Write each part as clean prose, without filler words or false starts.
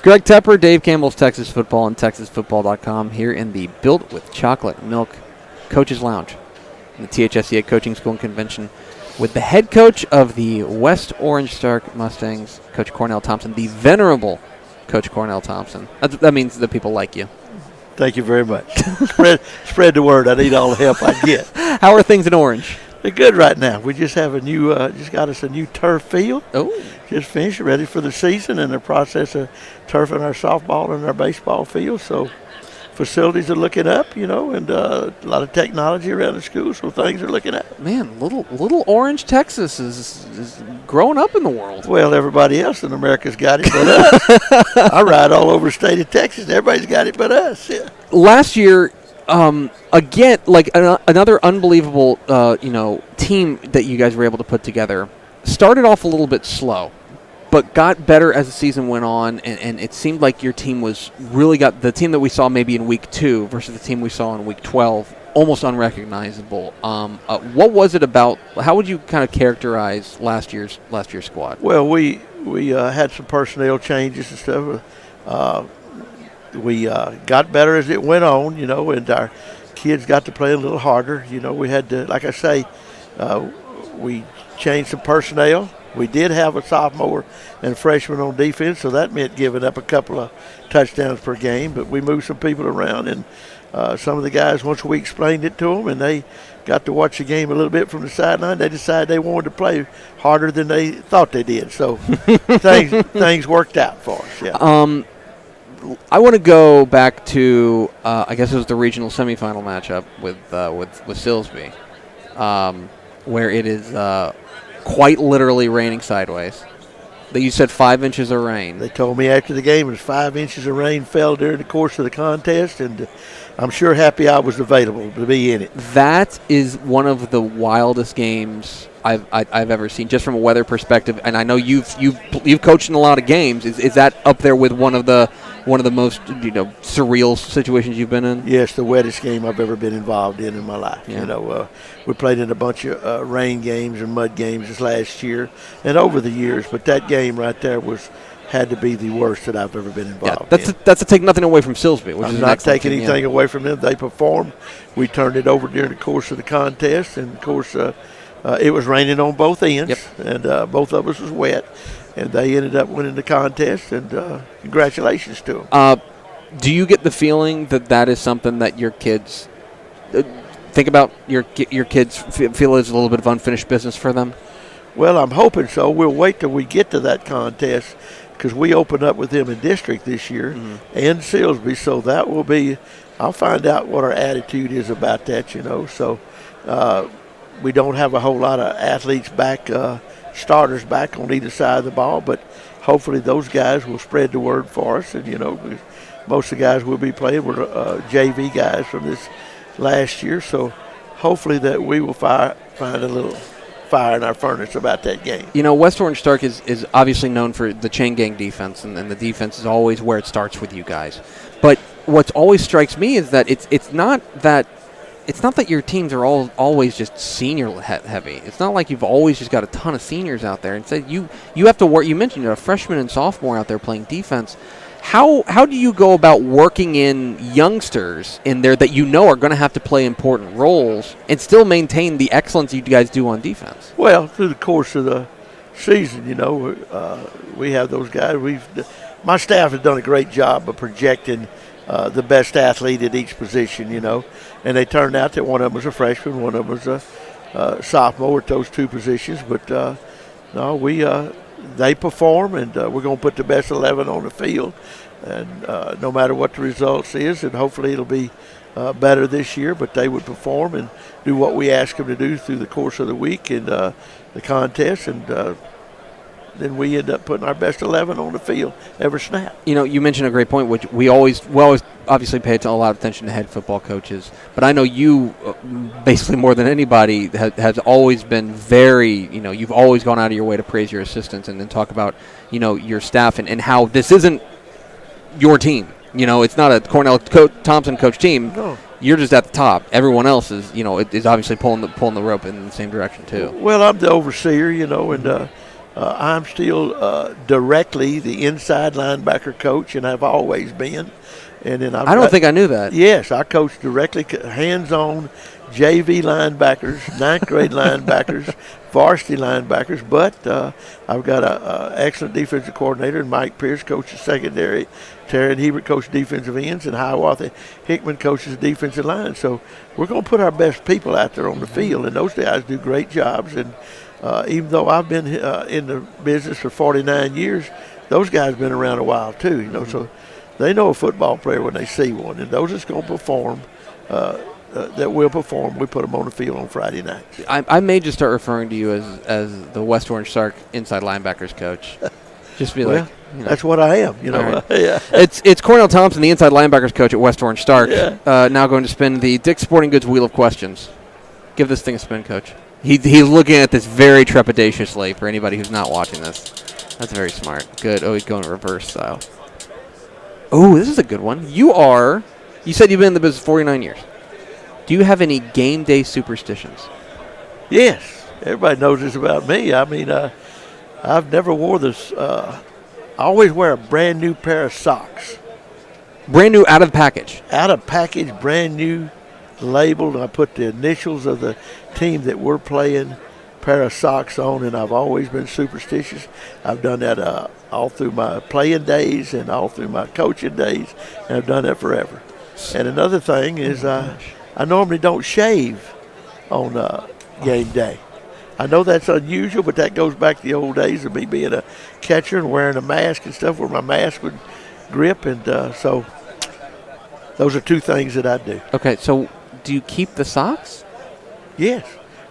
Greg Tepper, Dave Campbell's Texas Football and TexasFootball.com here in the Built with Chocolate Milk Coaches Lounge, in the THSCA Coaching School and Convention, with the head coach of the West Orange Star Mustangs, Coach Cornel Thompson, the venerable Coach Cornel Thompson. That means that people like you. Thank you very much. Spread the word. I need all the help I get. How are things in Orange? They're good right now. We just have just got us a new turf field. Oh. Just finished, ready for the season, and the process of turfing our softball and our baseball field. So facilities are looking up, and a lot of technology around the school, so things are looking up. Man, little Orange, Texas is growing up in the world. Well, everybody else in America's got it but us. I ride all over the state of Texas. Everybody's got it but us. Yeah. Last year, again, like another unbelievable, team that you guys were able to put together. Started off a little bit slow, but got better as the season went on, and it seemed like your team was really got the team that we saw maybe in week 2 versus the team we saw in week 12, almost unrecognizable. What was it about? How would you kind of characterize last year's squad? Well, we had some personnel changes and stuff. We got better as it went on, and our kids got to play a little harder. We had to, like I say, we changed some personnel. We did have a sophomore and a freshman on defense, so that meant giving up a couple of touchdowns per game. But we moved some people around, and some of the guys, once we explained it to them and they got to watch the game a little bit from the sideline, they decided they wanted to play harder than they thought they did. So things worked out for us. Yeah. I want to go back to I guess it was the regional semifinal matchup with Silsbee, where it is quite literally raining sideways. You said 5 inches of rain. They told me after the game it was 5 inches of rain fell during the course of the contest, and I'm sure happy I was available to be in it. That is one of the wildest games I've ever seen, just from a weather perspective. And I know you've coached in a lot of games. Is that up there with one of the most surreal situations you've been in? Yes, the wettest game I've ever been involved in my life. Yeah. We played in a bunch of rain games and mud games this last year and over the years, but that game right there had to be the worst that I've ever been involved in. That's to take nothing away from Silsbee, which I'm is not taking team, anything away from them. They performed. We turned it over during the course of the contest, and of course it was raining on both ends. Yep. And both of us was wet, and they ended up winning the contest, and congratulations to them. Do you get the feeling that is something that your kids think about? Your kids feel is a little bit of unfinished business for them? Well, I'm hoping so. We'll wait till we get to that contest, because we open up with them in district this year and Silsbee, so that will be – I'll find out what our attitude is about that, So we don't have a whole lot of athletes back, starters back on either side of the ball, but hopefully those guys will spread the word for us. And, most of the guys we'll be playing were JV guys from this last year, so hopefully that we will find a little – fire in our furnace about that game. West Orange Stark is obviously known for the chain gang defense, and the defense is always where it starts with you guys. But what always strikes me is that it's not that your teams are always just senior heavy. It's not like you've always just got a ton of seniors out there. Instead, you have to work. You mentioned a freshman and sophomore out there playing defense. How do you go about working in youngsters in there that are going to have to play important roles and still maintain the excellence you guys do on defense? Well, through the course of the season, we have those guys. My staff has done a great job of projecting the best athlete at each position, and they turned out that one of them was a freshman, one of them was a sophomore at those two positions. But they perform, and we're going to put the best 11 on the field, and no matter what the results is, and hopefully it'll be better this year, but they would perform and do what we ask them to do through the course of the week and the contest, and then we end up putting our best 11 on the field every snap. You mentioned a great point, which we always obviously pay a lot of attention to head football coaches, but I know you, basically more than anybody, has always been very, you've always gone out of your way to praise your assistants and then talk about, your staff and how this isn't your team. It's not a Cornel Thompson coach team. No. You're just at the top. Everyone else is, is obviously pulling the rope in the same direction too. Well, I'm the overseer, and I'm still directly the inside linebacker coach, and I've always been. And then I don't think I knew that. Yes, I coach directly, hands-on JV linebackers, ninth grade linebackers, varsity linebackers. But I've got an excellent defensive coordinator, and Mike Pierce coaches secondary, Terry and Hebert coach defensive ends, and Hiawatha Hickman coaches defensive line. So we're going to put our best people out there on the field, and those guys do great jobs. And even though I've been in the business for 49 years, those guys have been around a while too. You know, so they know a football player when they see one, and those that's going to perform, that will perform, we put them on the field on Friday nights. I may just start referring to you as the West Orange Sark inside linebackers coach. Just be Well, like, you know. that's what I am. You know, All right. yeah. It's Cornel Thompson, the inside linebackers coach at West Orange Stark, Yeah. now going to spin the Dick's Sporting Goods Wheel of Questions. Give this thing a spin, Coach. He's looking at this very trepidatiously for anybody who's not watching this. That's very smart. Good. Oh, he's going reverse style. Oh, this is a good one. You said you've been in the business 49 years. Do you have any game day superstitions? Yes, everybody knows this about me. I mean, I've never wore this. I always wear a brand new pair of socks. Brand new out of the package. Out of package, brand new, labeled. I put the initials of the team that we're playing, pair of socks on, and I've always been superstitious. I've done that all through my playing days and all through my coaching days, and I've done that forever. And another thing is I normally don't shave on game day. I know that's unusual, but that goes back to the old days of me being a catcher and wearing a mask and stuff where my mask would grip, and so those are two things that I do. Okay, so do you keep the socks? Yes.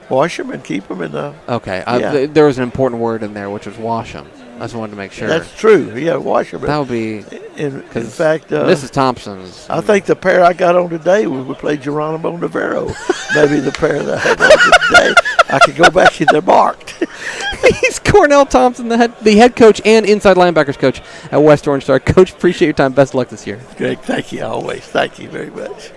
Wash them and keep them in the... Okay, Yeah. there was an important word in there, which was wash them. I just wanted to make sure. That's true. Yeah, wash them. That would be... In fact... Mrs. Thompson's... I think the pair I got on today, we played Geronimo Navarro. Maybe the pair that I had on today, I could go back and they're marked. He's Cornel Thompson, the head coach and inside linebackers coach at West Orange Star. Coach, appreciate your time. Best of luck this year. Greg, thank you always. Thank you very much.